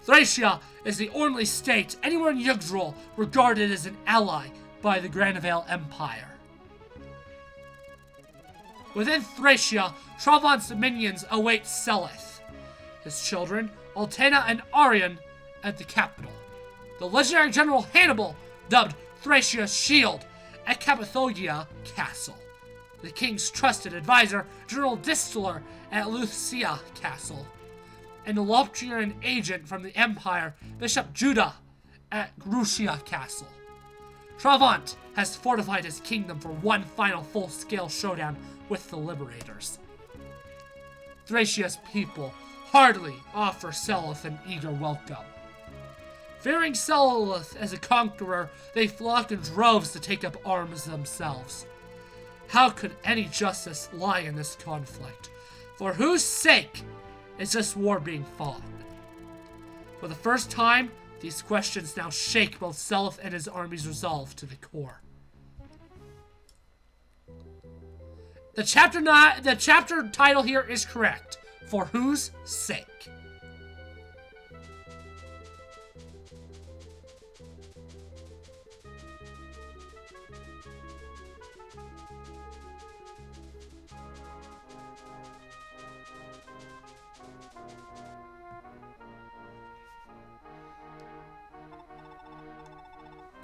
Thracia is the only state anywhere in Yggdrasil regarded as an ally by the Granavale Empire. Within Thracia, Travant's dominions await Seleth, his children, Altena and Arion, at the capital. The legendary General Hannibal dubbed Thracia's shield at Capitholia Castle. The king's trusted advisor, General Distler at Lucia Castle. And a Loptrian agent from the Empire, Bishop Judah at Grucia Castle. Travant has fortified his kingdom for one final full-scale showdown with the Liberators. Thracia's people heartily offer Seleth an eager welcome. Fearing Seleth as a conqueror, they flock in droves to take up arms themselves. How could any justice lie in this conflict? For whose sake is this war being fought? For the first time, these questions now shake both Seleth and his army's resolve to the core. The chapter title here is correct. For whose sake?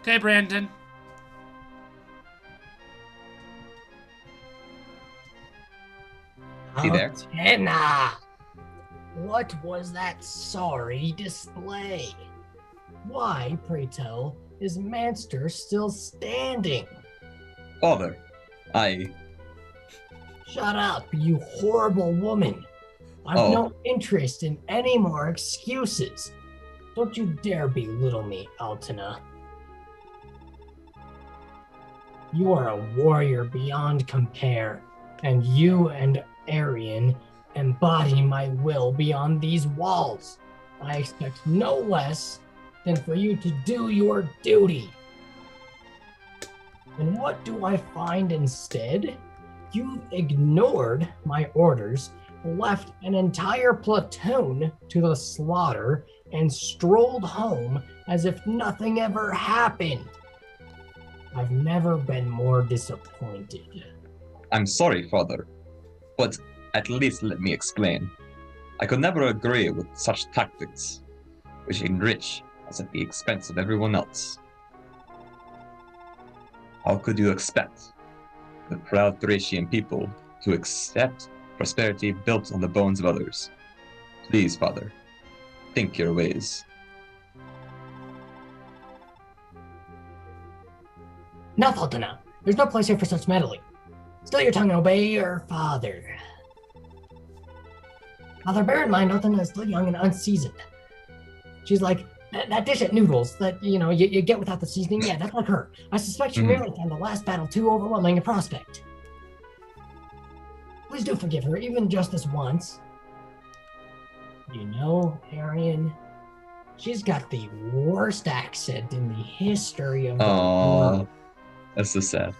Okay, Brandon. See there? Antenna! What was that sorry display? Why, pray tell, is Manster still standing? Father, I... Shut up, you horrible woman. I've no interest in any more excuses. Don't you dare belittle me, Altena. You are a warrior beyond compare, and you and Arion embody my will beyond these walls. I expect no less than for you to do your duty. And what do I find instead? You ignored my orders, left an entire platoon to the slaughter, and strolled home as if nothing ever happened. I've never been more disappointed. I'm sorry, Father, but at least let me explain. I could never agree with such tactics, which enrich us at the expense of everyone else. How could you expect the proud Thracian people to accept prosperity built on the bones of others? Please, Father, think your ways. Enough, Altana. There's no place here for such meddling. Still your tongue and obey your father. Father, bear in mind, Altana is still young and unseasoned. She's like, that dish at Noodles that, you get without the seasoning, yeah, that's like her. I suspect she merely found the last battle too overwhelming a prospect. Please do forgive her, even just this once. Arian, she's got the worst accent in the history of the world. That's so sad.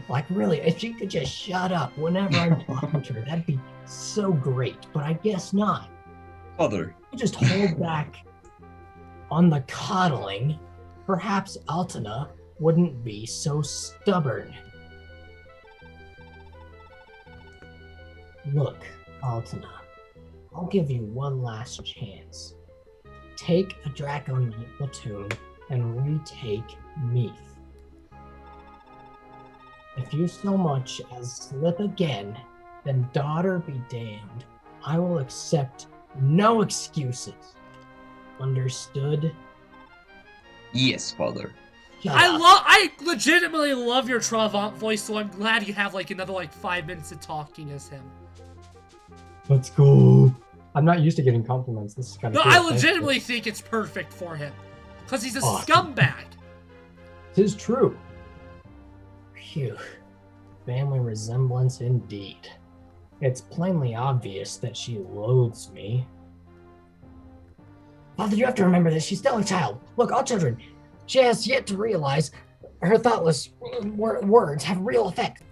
Like, really, if she could just shut up whenever I'm talking to her, that'd be so great, but I guess not. Father. Just hold back on the coddling. Perhaps Altana wouldn't be so stubborn. Look, Altana, I'll give you one last chance. Take a Draco Knight platoon and retake Meath. If you so much as slip again, then daughter be damned. I will accept no excuses. Understood? Yes, Father. I legitimately love your Travant voice, so I'm glad you have another 5 minutes of talking as him. Let's go. I'm not used to getting compliments. This is kind of No, cool. I legitimately think it's perfect for him. Because he's a scumbag. Tis true. Phew. Family resemblance indeed. It's plainly obvious that she loathes me. Father, you have to remember this. She's still a child. Look, all children. She has yet to realize her thoughtless words have real effect.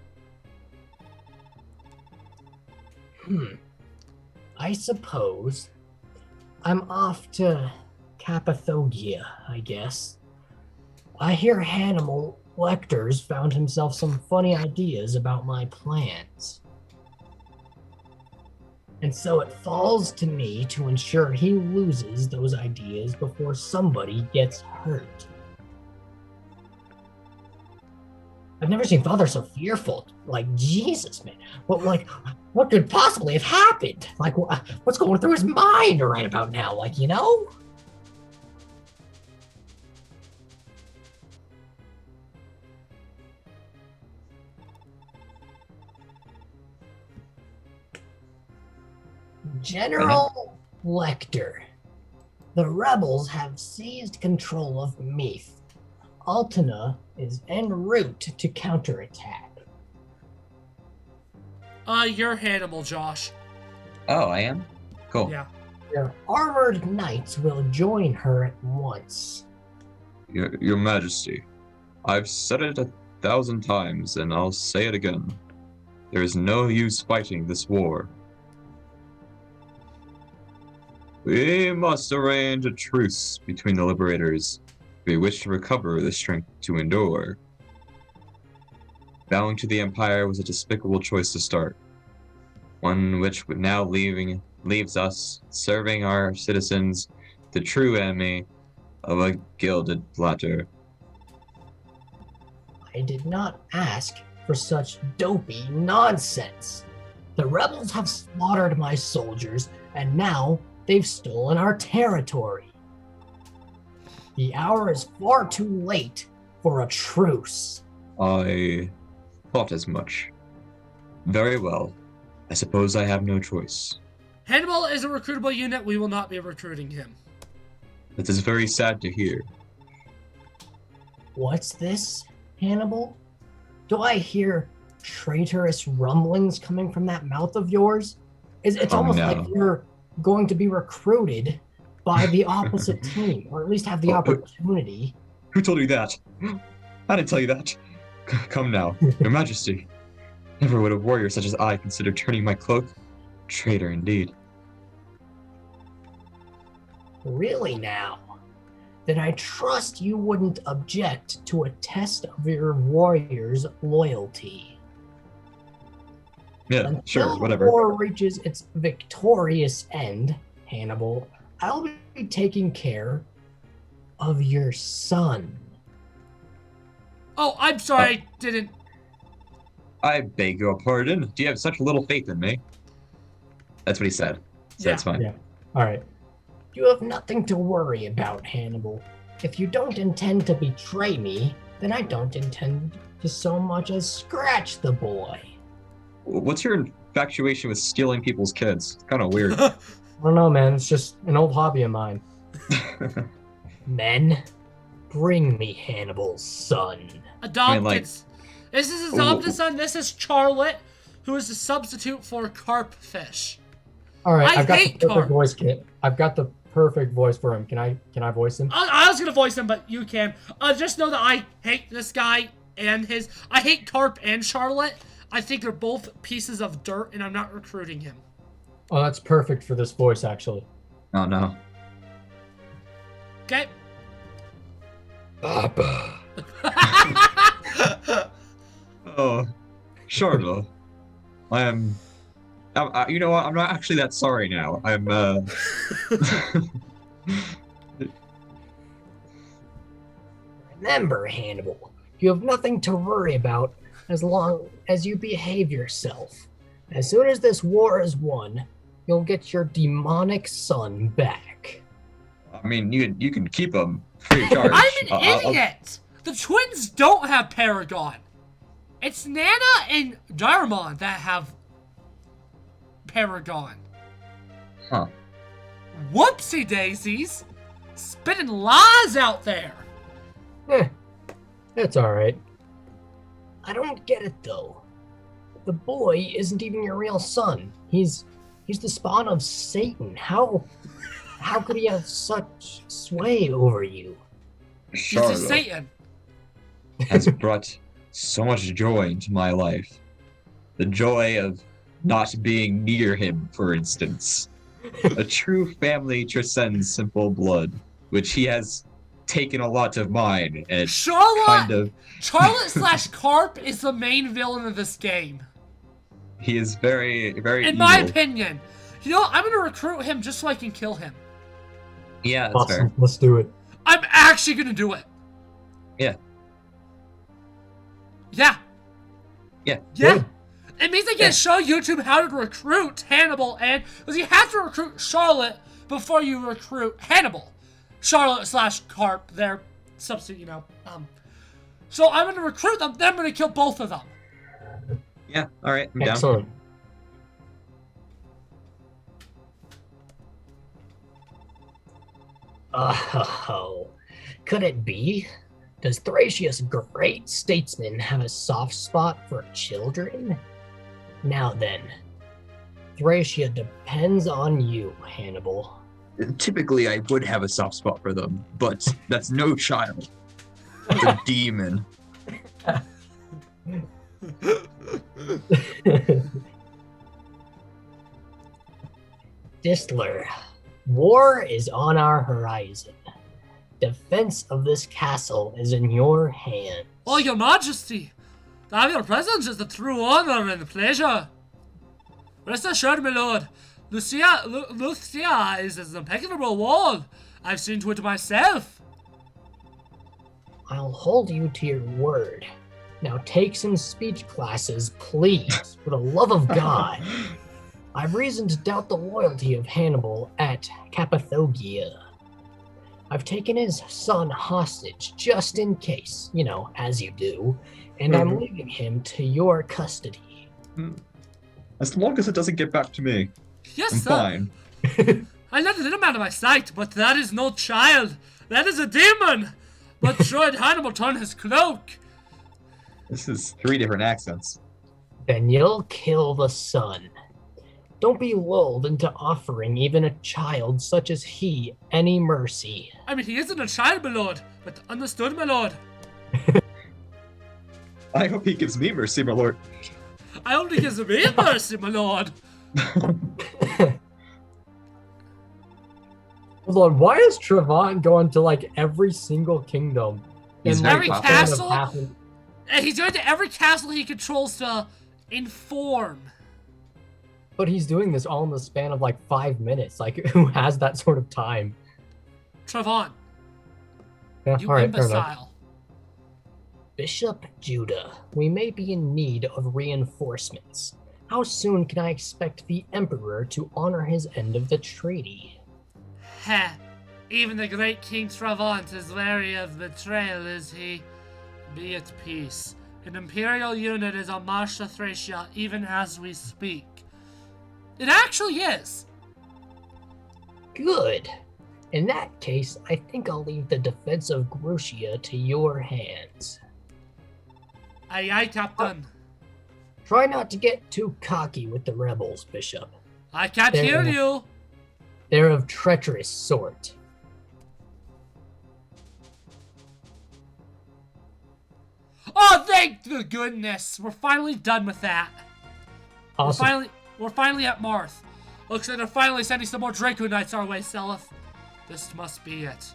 I suppose I'm off to Cappadocia, I guess. I hear Hannibal Lecter's found himself some funny ideas about my plans. And so it falls to me to ensure he loses those ideas before somebody gets hurt. I've never seen Father so fearful. Jesus, man. What could possibly have happened? What's going through his mind right about now? General Lecter, the rebels have seized control of Meath. Altana is en route to counterattack. You're Hannibal, Josh. Oh, I am? Cool. Yeah. Your armored knights will join her at once. Your Majesty, I've said it 1,000 times, and I'll say it again. There is no use fighting this war. We must arrange a truce between the liberators if we wish to recover the strength to endure. Bowing to the Empire was a despicable choice to start, one which now leaves us serving our citizens, the true enemy of a gilded platter. I did not ask for such dopey nonsense. The rebels have slaughtered my soldiers, and now they've stolen our territory. The hour is far too late for a truce. I thought as much. Very well. I suppose I have no choice. Hannibal is a recruitable unit. We will not be recruiting him. That is very sad to hear. What's this, Hannibal? Do I hear traitorous rumblings coming from that mouth of yours? It's almost no. like you're going to be recruited by the opposite team, or at least have the opportunity. Who told you that? I didn't tell you that. Come now, Your Majesty. Never would a warrior such as I consider turning my cloak. Traitor indeed. Really now? Then I trust you wouldn't object to a test of your warrior's loyalty. Yeah, sure, Until whatever. the war reaches its victorious end, Hannibal, I'll be taking care of your son. Oh, I'm sorry, I didn't. I beg your pardon. Do you have such little faith in me? That's what he said. So that's fine. Yeah. All right. You have nothing to worry about, Hannibal. If you don't intend to betray me, then I don't intend to so much as scratch the boy. What's your infatuation with stealing people's kids? It's kind of weird. I don't know, man. It's just an old hobby of mine. Men, bring me Hannibal's son. Adopted. This is his adopted son. This is Charlotte, who is a substitute for carp fish. All right, I I've got the hate perfect carp. voice kit. I've got the perfect voice for him. Can I voice him? I was gonna voice him, but you can. Just know that I hate this guy and his. I hate Carp and Charlotte. I think they're both pieces of dirt, and I'm not recruiting him. Oh, that's perfect for this voice, actually. Oh no. Okay. Papa. Oh, Charlotte. You know what? I'm not actually that sorry now. Remember, Hannibal, you have nothing to worry about as long as you behave yourself. As soon as this war is won, you'll get your demonic son back. I mean, you can keep him free of charge. I'm an idiot. The twins don't have Paragon. It's Nana and Diamond that have Paragon. Huh. Whoopsie daisies. Spitting lies out there. It's all right. I don't get it though. The boy isn't even your real son. He's the spawn of Satan. How could he have such sway over you? He's a Charlotte Satan. has brought so much joy into my life. The joy of not being near him, for instance. A true family transcends simple blood, which he has taken a lot of mine, and it's Charlotte. kind of Charlotte / Carp is the main villain of this game. he is very, very In evil. my opinion. You know, I'm gonna recruit him just so I can kill him. Yeah, that's Awesome. fair. Let's do it. I'm actually gonna do it. Yeah. Yeah. Yeah. Yeah. Good. It means I can show YouTube how to recruit Hannibal, and because you have to recruit Charlotte before you recruit Hannibal. Charlotte / Carp, their substitute, you know. So I'm gonna recruit them, then I'm gonna kill both of them. Yeah, alright, I'm down. Excellent. Oh, could it be? Does Thracia's great statesman have a soft spot for children? Now then, Thracia depends on you, Hannibal. Typically, I would have a soft spot for them, but that's no child. It's a demon. Distler, war is on our horizon. Defense of this castle is in your hands. Oh, your majesty! To have your presence is a true honor and pleasure. Rest assured, my lord, Lucia is an impeccable wall. I've seen to it myself. I'll hold you to your word. Now take some speech classes, please, for the love of God. I've reason to doubt the loyalty of Hannibal at Cappadocia. I've taken his son hostage just in case, you know, as you do, and I'm leaving him to your custody. As long as it doesn't get back to me, Yes, I'm sir. fine. I let the little man out of my sight, but that is no child. That is a demon. But should Hannibal turn his cloak? This is 3 different accents. Then you'll kill the son. Don't be lulled into offering even a child such as he any mercy. I mean, he isn't a child, my lord, but understood, my lord. I hope he gives me mercy, my lord. I only gives me mercy, my lord. Hold on, why is Trevant going to like every single kingdom? He's in, very like, popular. the span of half an- And he's going to every castle he controls to inform. But he's doing this all in the span of like 5 minutes. Like, who has that sort of time? Trevant, Yeah, you all right, fair enough. imbecile. Bishop Judah, we may be in need of reinforcements. How soon can I expect the Emperor to honor his end of the treaty? Heh. Even the great King Trevant is wary of betrayal, is he? Be at peace. An Imperial unit is on march to Thracia even as we speak. It actually is. Good. In that case, I think I'll leave the defense of Grucia to your hands. Aye, aye, Captain. Try not to get too cocky with the rebels, Bishop. I can't hear you. They're of treacherous sort. Oh, thank the goodness. We're finally done with that. Awesome. We're finally at Marth. Looks like they're finally sending some more Draco Knights our way, Seleth. This must be it.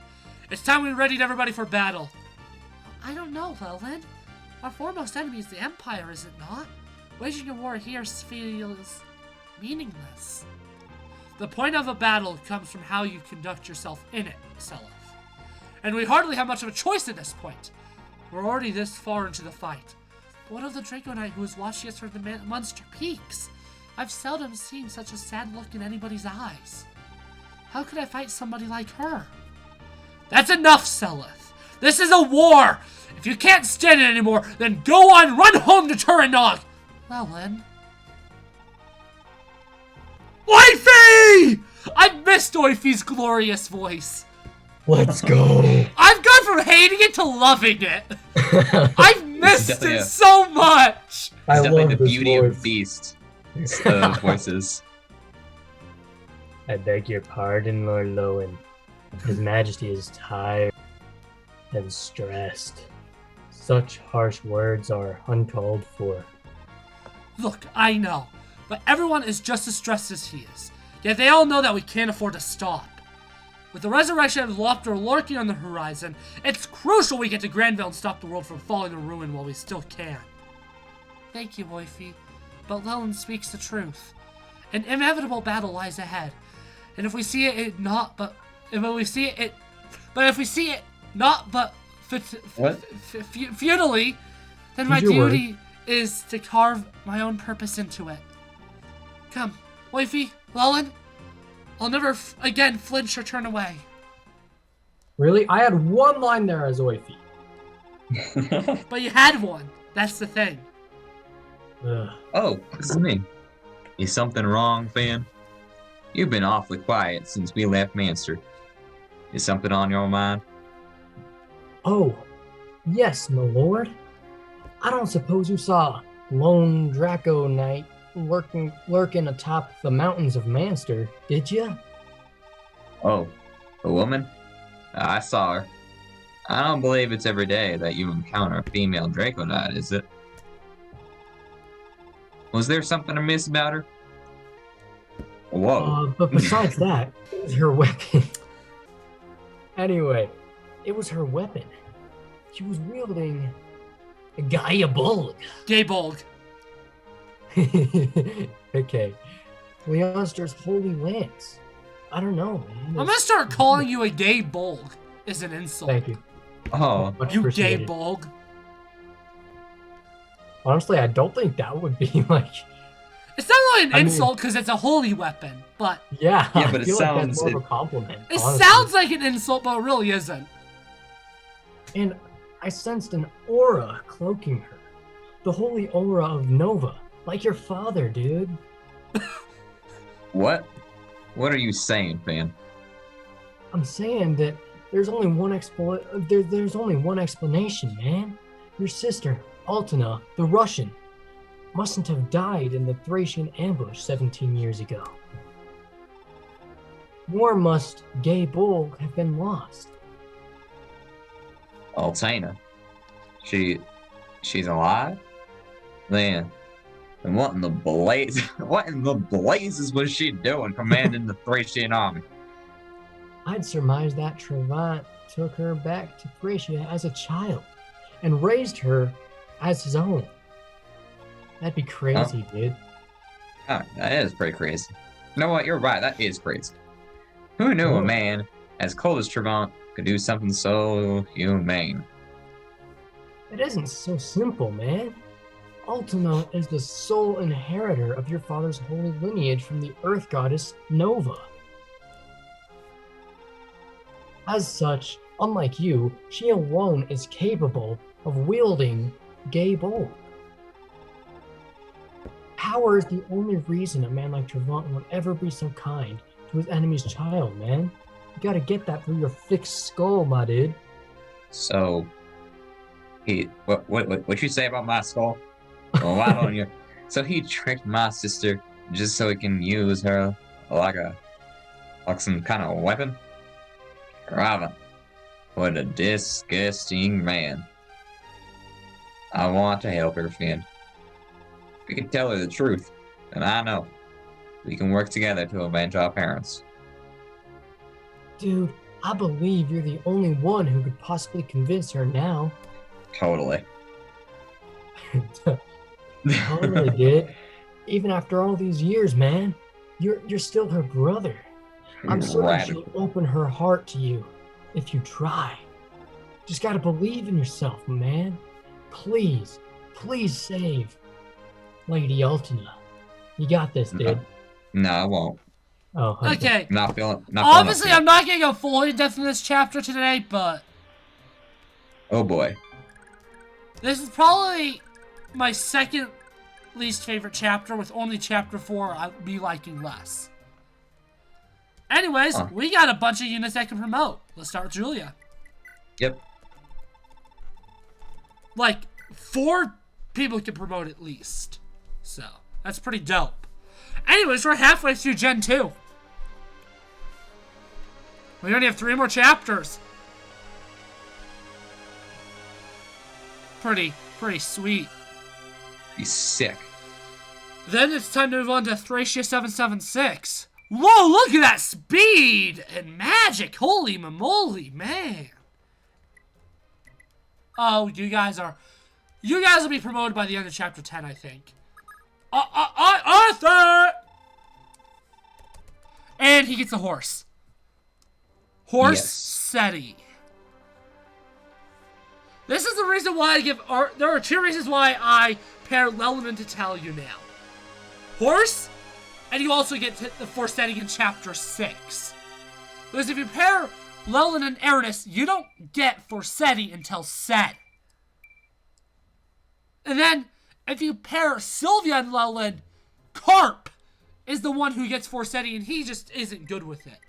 It's time we readied everybody for battle. I don't know, Lelin. Our foremost enemy is the Empire, is it not? Waging a war here feels meaningless. The point of a battle comes from how you conduct yourself in it, Seleth. And we hardly have much of a choice at this point. We're already this far into the fight. But what of the Draco Knight who is watching us from the Munster Peaks? I've seldom seen such a sad look in anybody's eyes. How could I fight somebody like her? That's enough, Seleth. This is a war! If you can't stand it anymore, then go on, run home to Turanog! Lelin. Oify! I missed Oify's glorious voice. Let's go. I've gone from hating it to loving it. I've missed it so much. It's definitely love the this beauty voice. of Beast. The voices. I beg your pardon, Lord Lowen. His Majesty is tired and stressed. Such harsh words are uncalled for. Look, I know, but everyone is just as stressed as he is. Yet they all know that we can't afford to stop. With the resurrection of Lopter lurking on the horizon, it's crucial we get to Granville and stop the world from falling to ruin while we still can. Thank you, Oify, but Lelin speaks the truth. An inevitable battle lies ahead, and if we see it not but futilely, then my duty is to carve my own purpose into it. Come, Oify, Lelin, I'll never again flinch or turn away. Really? I had one line there as Oify. But you had one. That's the thing. Ugh. Oh, this is me. Is something wrong, fam? You've been awfully quiet since we left Manster. Is something on your mind? Oh, yes, my lord. I don't suppose you saw lone Draco Knight lurking atop the mountains of Manster, did you? Oh, a woman? I saw her. I don't believe it's every day that you encounter a female Draco Knight, is it? Was there something amiss about her? Whoa. But besides that, it was her weapon. Anyway, it was her weapon. She was wielding a Gaia-Bulg. Gaybolg. Okay. Leonster's holy lance. I don't know, man. I'm gonna start calling you a gay bulg. Is an insult. Thank you. Oh, Much You gay appreciated. bulg. Honestly, I don't think that would be like. It's not really an I mean- insult because it's a holy weapon, but Yeah, Yeah, but I it feel like sounds- that's more of a compliment. it honestly. sounds like an insult, but it really isn't. And I sensed an aura cloaking her. The holy aura of Nova. Like your father, dude. what? What are you saying, fam? I'm saying that there's only one there's only one explanation, man. Your sister, Altina, the Russian, mustn't have died in the Thracian ambush 17 years ago. Nor must Gay Bulg have been lost. Altina. She's alive? Man. And what in the blazes was she doing commanding the Thracian army? I'd surmise that Trevant took her back to Thracia as a child and raised her as his own. That'd be crazy, dude. Oh, that is pretty crazy. You know what? You're right. That is crazy. Who knew a man as cold as Trevant could do something so humane? It isn't so simple, man. Altina is the sole inheritor of your father's holy lineage from the Earth goddess Nova. As such, unlike you, she alone is capable of wielding gay bolt. Power is the only reason a man like Trevant would ever be so kind to his enemy's child, man. You gotta get that through your thick skull, my dude. So, what you say about my skull? Well, why don't you? So he tricked my sister just so he can use her like some kind of weapon? Raven, what a disgusting man. I want to help her, Finn. We can tell her the truth, and I know we can work together to avenge our parents. Dude, I believe you're the only one who could possibly convince her now. Totally. Totally, dude. Even after all these years, man, you're still her brother. I'm certain she'll open her heart to you if you try. Just gotta believe in yourself, man. Please, please save Lady Altina. You got this, dude. No, I won't. Oh, Okay. Not feeling. Obviously, I'm not gonna go fully in depth in this chapter today, but Oh boy. this is probably my second least favorite chapter, with only chapter 4 I'd be liking less. Anyways, we got a bunch of units that can promote. Let's start with Julia. Yep. Like, 4 people can promote at least. So, that's pretty dope. Anyways, we're halfway through Gen 2. We only have 3 more chapters. Pretty sweet. He's sick. Then it's time to move on to Thracia 776. Whoa, look at that speed and magic. Holy moly, man. Oh, you guys will be promoted by the end of chapter 10, I think. Arthur! And he gets a horse. Horse Yes. Seti. This is the reason why I give there are 2 reasons why I pair Lelanin to tell you now. Horse, and you also get the Forseti in chapter 6. Because if you pair Lelanin and Aranis, you don't get Forseti until Sed. And then, if you pair Sylvia and Lelanin, Carp is the one who gets Forseti, and he just isn't good with it.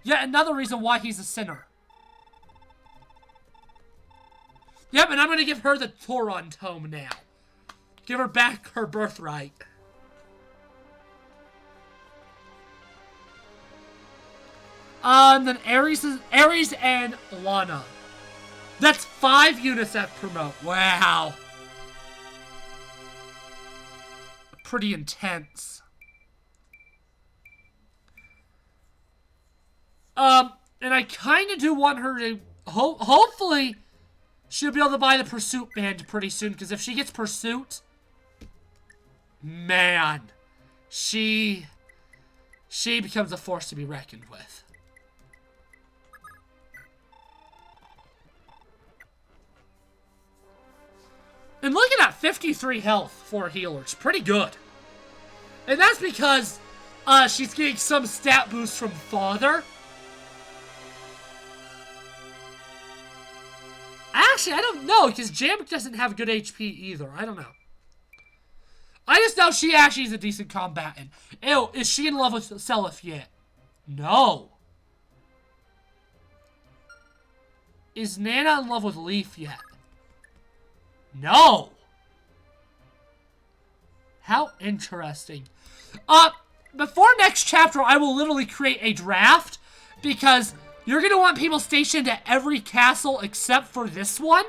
Yet another reason why he's a sinner. Yep, and I'm going to give her the Tauron tome now. Give her back her birthright. Then Ares and Lana. That's 5 units that promote. Wow. Pretty intense. And I kind of do want her to, hopefully, she'll be able to buy the Pursuit Band pretty soon, because if she gets Pursuit, man, she becomes a force to be reckoned with. And looking at 53 health for a healer, it's pretty good. And that's because she's getting some stat boost from Father. Actually, I don't know, because Jamik doesn't have good HP either. I don't know. I just know she actually is a decent combatant. Ew, is she in love with Seliph yet? No. Is Nana in love with Leaf yet? No. How interesting. Before next chapter, I will literally create a draft, because you're going to want people stationed at every castle except for this one.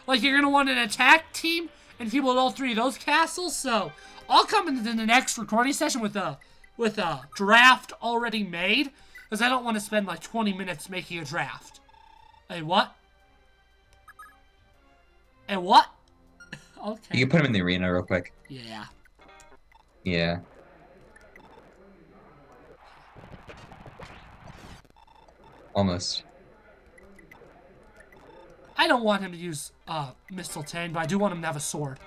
Like, you're going to want an attack team and people at all 3 of those castles. So, I'll come into the next recording session with a draft already made, because I don't want to spend like 20 minutes making a draft. Hey, what? Hey, what? Okay. You can put him in the arena real quick. Yeah. Yeah. Almost. I don't want him to use Mistletoe, but I do want him to have a sword.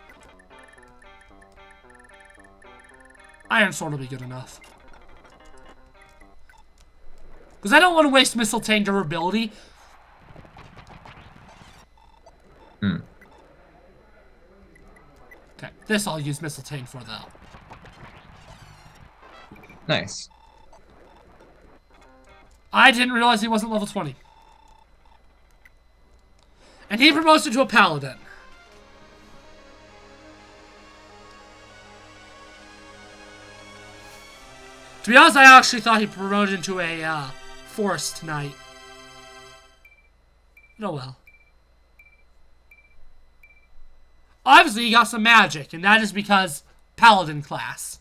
Iron Sword will be good enough. Because I don't want to waste Mistletoe durability. Okay, this I'll use Mistletoe for, though. Nice. I didn't realize he wasn't level 20. And he promoted to a paladin. To be honest, I actually thought he promoted into a forest knight. Oh well. Obviously, he got some magic, and that is because paladin class.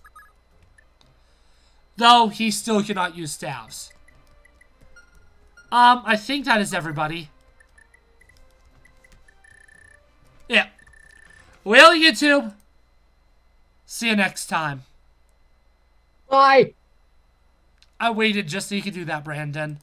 Though, he still cannot use staves. I think that is everybody. Yeah. Well, YouTube. See you next time. Bye. I waited just so you could do that, Brandon.